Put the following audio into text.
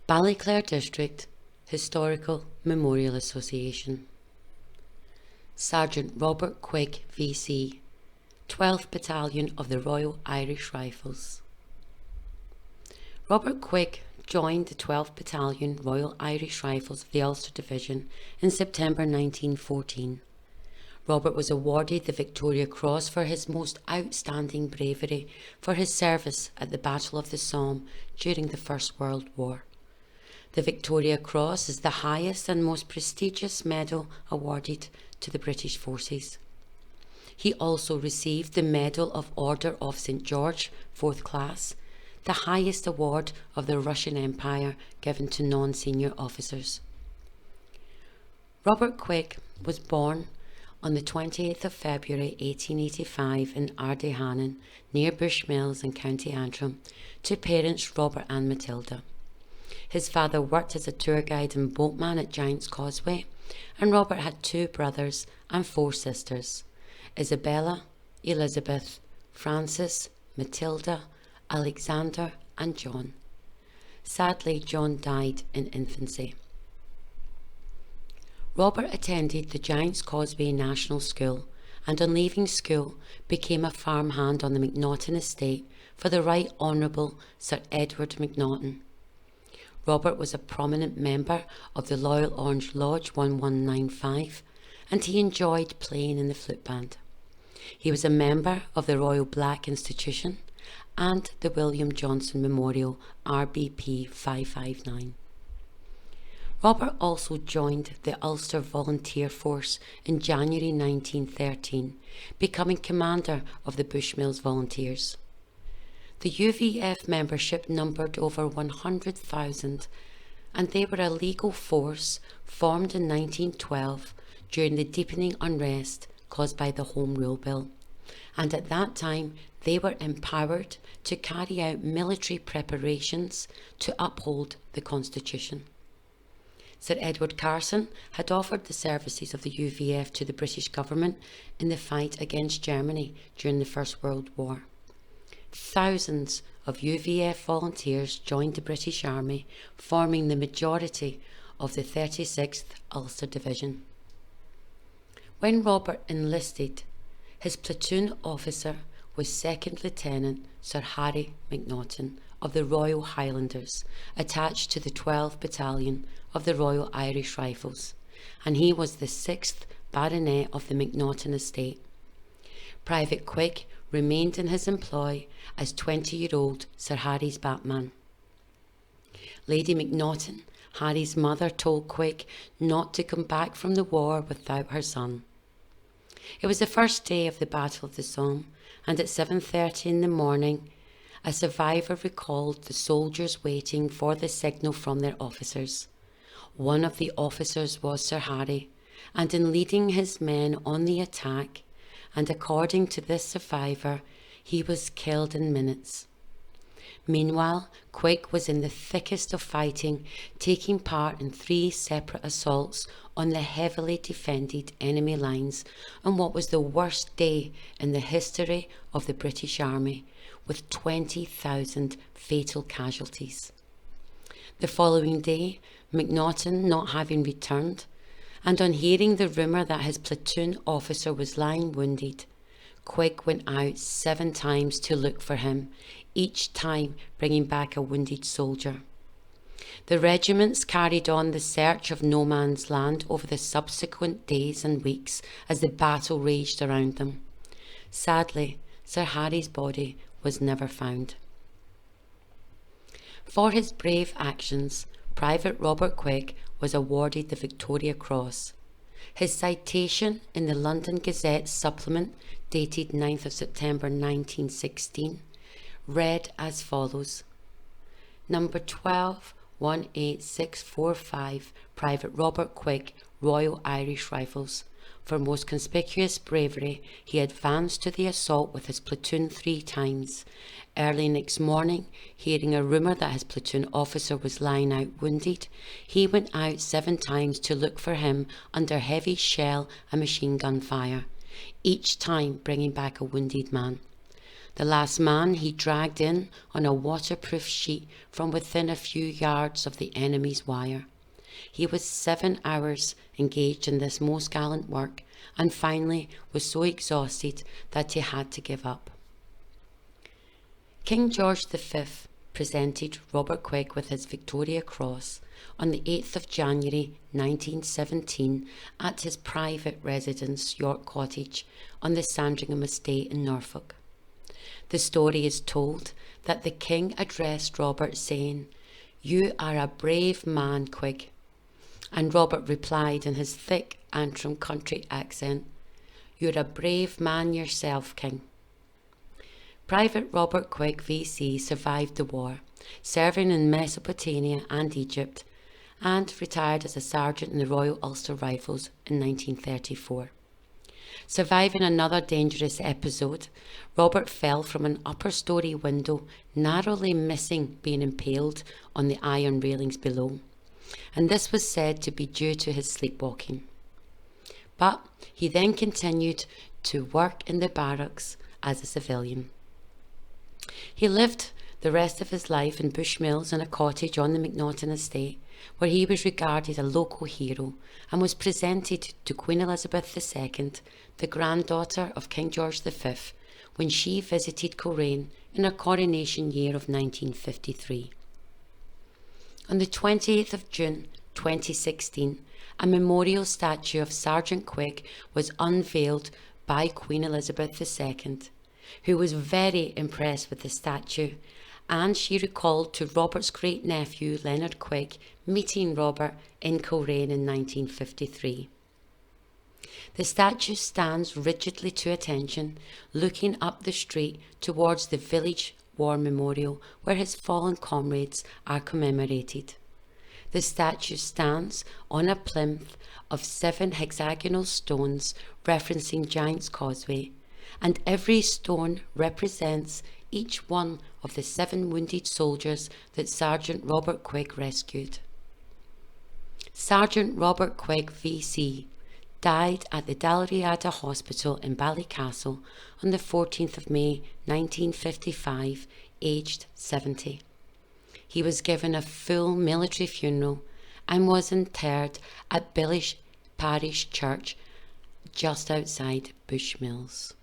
Ballyclare District Historical Memorial Association. Sergeant Robert Quigg, VC, 12th Battalion of the Royal Irish Rifles. Robert Quigg joined the 12th Battalion Royal Irish Rifles of the Ulster Division in September 1914. Robert was awarded the Victoria Cross for his most outstanding bravery for his service at the Battle of the Somme during the First World War. The Victoria Cross is the highest and most prestigious medal awarded to the British forces. He also received the Medal of Order of St. George, 4th class, the highest award of the Russian Empire given to non-senior officers. Robert Quigg was born on the 28th of February 1885 in Ardehannan, near Bushmills in County Antrim, to parents Robert and Matilda. His father worked as a tour guide and boatman at Giant's Causeway, and Robert had 2 brothers and 4 sisters, Isabella, Elizabeth, Francis, Matilda, Alexander and John. Sadly, John died in infancy. Robert attended the Giant's Causeway National School and on leaving school became a farmhand on the Macnaghten estate for the Right Honourable Sir Edward Macnaghten. Robert was a prominent member of the Loyal Orange Lodge 1195 and he enjoyed playing in the flute band. He was a member of the Royal Black Institution and the William Johnson Memorial RBP 559. Robert also joined the Ulster Volunteer Force in January 1913, becoming commander of the Bushmills Volunteers. The UVF membership numbered over 100,000 and they were a legal force formed in 1912 during the deepening unrest caused by the Home Rule Bill, and at that time they were empowered to carry out military preparations to uphold the Constitution. Sir Edward Carson had offered the services of the UVF to the British government in the fight against Germany during the First World War. Thousands of UVF volunteers joined the British Army, forming the majority of the 36th Ulster Division. When Robert enlisted, his platoon officer was 2nd Lieutenant Sir Harry Macnaghten of the Royal Highlanders, attached to the 12th Battalion of the Royal Irish Rifles, and he was the 6th Baronet of the Macnaghten estate. Private Quigg remained in his employ as 20-year-old Sir Harry's batman. Lady Macnaghten, Harry's mother, told Quigg not to come back from the war without her son. It was the first day of the Battle of the Somme, and at 7:30 in the morning, a survivor recalled the soldiers waiting for the signal from their officers. One of the officers was Sir Harry, and in leading his men on the attack, and according to this survivor, he was killed in minutes. Meanwhile, Quigg was in the thickest of fighting, taking part in 3 separate assaults on the heavily defended enemy lines on what was the worst day in the history of the British Army, with 20,000 fatal casualties. The following day, Macnaghten not having returned, and on hearing the rumour that his platoon officer was lying wounded, Quigg went out 7 times to look for him, each time bringing back a wounded soldier. The regiments carried on the search of no man's land over the subsequent days and weeks as the battle raged around them. Sadly, Sir Harry's body was never found. For his brave actions, Private Robert Quigg was awarded the Victoria Cross. His citation in the London Gazette supplement dated 9th of September 1916 read as follows: Number 12 18645, Private Robert Quigg, Royal Irish Rifles. For most conspicuous bravery, he advanced to the assault with his platoon 3 times. Early next morning, hearing a rumour that his platoon officer was lying out wounded, he went out 7 times to look for him under heavy shell and machine gun fire, each time bringing back a wounded man. The last man he dragged in on a waterproof sheet from within a few yards of the enemy's wire. He was 7 hours engaged in this most gallant work, and finally was so exhausted that he had to give up. King George V presented Robert Quigg with his Victoria Cross on the 8th of January 1917 at his private residence, York Cottage, on the Sandringham estate in Norfolk. The story is told that the king addressed Robert saying, "You are a brave man, Quigg," and Robert replied in his thick Antrim country accent, "You're a brave man yourself, King." Private Robert Quigg VC survived the war, serving in Mesopotamia and Egypt, and retired as a sergeant in the Royal Ulster Rifles in 1934. Surviving another dangerous episode, Robert fell from an upper story window, narrowly missing being impaled on the iron railings below, and this was said to be due to his sleepwalking. But he then continued to work in the barracks as a civilian. He lived the rest of his life in Bushmills in a cottage on the Macnaghten estate, where he was regarded a local hero and was presented to Queen Elizabeth II, the granddaughter of King George V, when she visited Coleraine in her coronation year of 1953. On the 28th of June 2016, a memorial statue of Sergeant Quigg was unveiled by Queen Elizabeth II, who was very impressed with the statue, and she recalled to Robert's great-nephew Leonard Quigg meeting Robert in Coleraine in 1953. The statue stands rigidly to attention, looking up the street towards the village war memorial where his fallen comrades are commemorated. The statue stands on a plinth of 7 hexagonal stones referencing Giant's Causeway, and every stone represents each one of the 7 wounded soldiers that Sergeant Robert Quigg rescued. Sergeant Robert Quigg VC died at the Dalriada Hospital in Ballycastle on the 14th of May 1955, aged 70. He was given a full military funeral and was interred at Billish Parish Church just outside Bushmills.